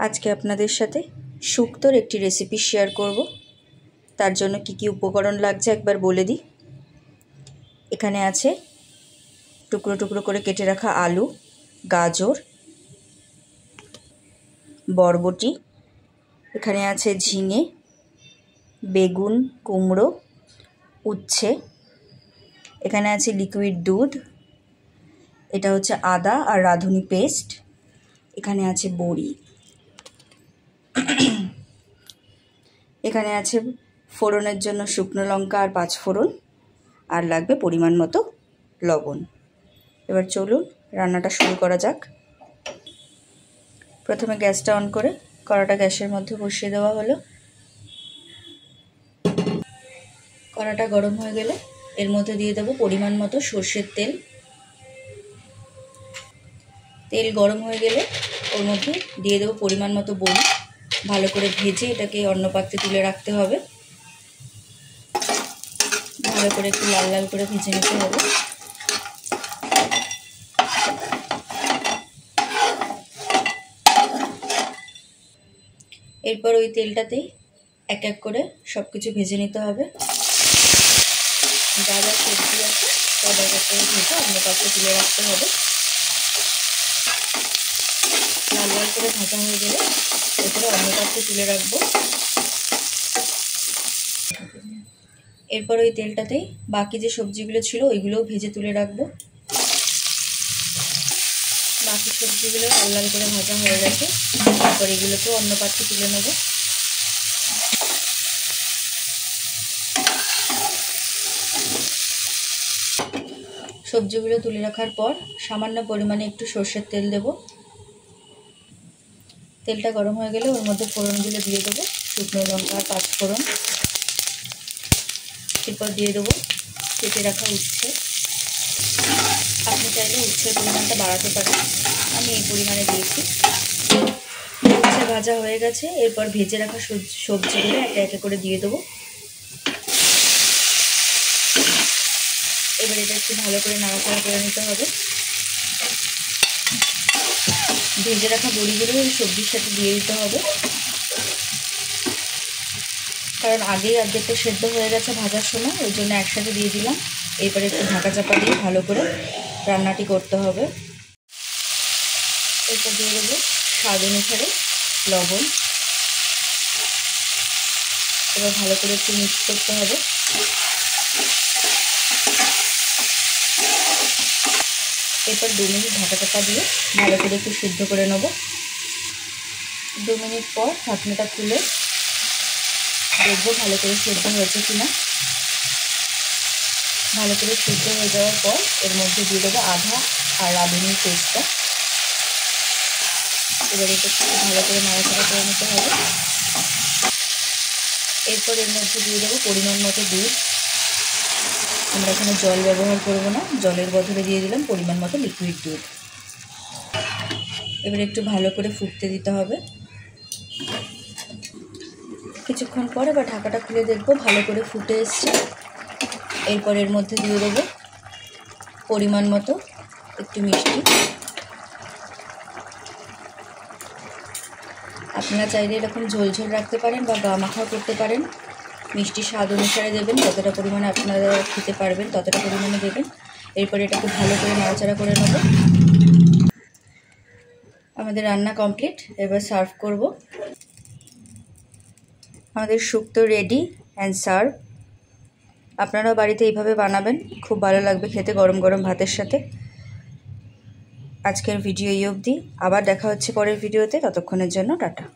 আজকে আপনাদের সাথে শুক্তোর একটি রেসিপি শেয়ার করব। তার জন্য কি কি উপকরণ লাগছে একবার বলে দিই। এখানে আছে টুকরো টুকরো করে কেটে রাখা আলু, গাজর, বরবটি, এখানে আছে ঝিঙে, বেগুন, কুমড়ো, উচ্ছে, এখানে আছে লিকুইড দুধ, এটা হচ্ছে আদা আর রাঁধুনি পেস্ট, এখানে আছে বড়ি, এখানে আছে ফোড়নের জন্য শুকনো লঙ্কা আর 5 ফোড়ন, আর লাগবে পরিমাণ মতো লবণ। এবার চলুন রান্নাটা শুরু করা যাক। প্রথমে গ্যাসটা অন করে কড়াটা গ্যাসের মধ্যে বসিয়ে দেওয়া হলো। কড়াটা গরম হয়ে গেলে এর মধ্যে দিয়ে দেবো পরিমাণ মতো সর্ষের তেল। তেল গরম হয়ে গেলে ওর মধ্যে দিয়ে দেবো পরিমাণ মতো বড়ি। ভালো করে ভেজে এটাকে অন্য পাত্রে তুলে রাখতে হবে। ভালো করে একটু লাল লাল করে ভেজে নিতে হবে। এরপর ওই তেলটাতেই এক এক করে সব কিছু ভেজে নিতে হবে। যা যা সবজি আছে সব এক এক করে ভেজে অন্য পাত্রে তুলে রাখতে হবে। লাল লাল করে ভাজা হয়ে গেলে এরপরে অন্য পাত্রে তুলে রাখবো। এরপর ওই তেলটাতেই বাকি যে সবজিগুলো ছিল ওইগুলোও ভেজে তুলে রাখবো। বাকি সবজিগুলো লাল লাল করে ভাজা হয়ে গেছে। তারপর এগুলোকেও অন্য পাত্রে তুলে নেব। সবজিগুলো তুলে রাখার পর সামান্য পরিমাণে একটু সর্ষের তেল দেব। তেলটা গরম হয়ে গেলে ওর মধ্যে ফোড়নগুলো দিয়ে দেবো, শুকনো লঙ্কা আর 5 ফোড়ন। এরপর দিয়ে দেবো কেটে রাখা উচ্ছে। আপনি চাইলে উচ্ছের পরিমাণটা বাড়াতে পারেন, আমি এই পরিমাণে দিয়েছি। উচ্ছে ভাজা হয়ে গেছে। এরপর ভেজে রাখা সবজিগুলো একে একে করে দিয়ে দেবো। এবার এটা একটু ভালো করে নাড়াচাড়া করে নিতে হবে। ভেজে রাখা বড়িগুলো এই সবজির সাথে দিয়ে দিতে হবে, কারণ আগেই অর্ধেকটা সেদ্ধ হয়ে গেছে ভাজার সময়, ওই জন্য একসাথে দিয়ে দিলাম। এরপরে একটু ঢাকা চাপা দিয়ে ভালো করে রান্নাটি করতে হবে। এরপর দিয়ে দেবো স্বাদ অনুসারে লবণ। এবার ভালো করে একটু মিক্স করতে হবে। এরপর 2 মিনিট ঢাকা চাপা দিয়ে ভালো করে একটু সিদ্ধ করে নেব। 2 মিনিট পর ঢাকনাটা খুলে দেখবো ভালো করে সিদ্ধ হয়েছে কিনা। ভালো করে সিদ্ধ হয়ে যাওয়ার পর এর মধ্যে দিয়ে দেবো আদা আর রাঁধুনি পেস্টটা। এবার এটা একটু ভালো করে নাড়াচাড়া করে নিতে হবে। এরপর এর মধ্যে দিয়ে দেবো পরিমাণ মতো দুধ। আমরা এখানে জল ব্যবহার করব না, জলের বদলে দিয়ে দিলাম পরিমাণ মতো লিকুইড দুধ। এবার একটু ভালো করে ফুটতে দিতে হবে। কিছুক্ষণ পরে বা ঢাকাটা খুলে দেখবো ভালো করে ফুটে এসছে। এরপর এর মধ্যে দিয়ে দেবো পরিমাণ মতো একটু মিষ্টি। আপনারা চাইলে এরকম ঝোলঝোল রাখতে পারেন বা গা মাখাও করতে পারেন। মিষ্টি স্বাদ অনুসারে দেবেন, যতটা পরিমাণে আপনারা খেতে পারবেন ততটা পরিমাণে দেবেন। এরপর এটাকে ভালো করে নাড়াচাড়া করে নেব। আমাদের রান্না কমপ্লিট। এবার সার্ভ করব। আমাদের শুক্তো রেডি অ্যান্ড সার্ভ। আপনারাও বাড়িতে এইভাবে বানাবেন, খুব ভালো লাগবে খেতে গরম গরম ভাতের সাথে। আজকের ভিডিও এই অবধি। আবার দেখা হচ্ছে পরের ভিডিওতে। ততক্ষণের জন্য টাটা।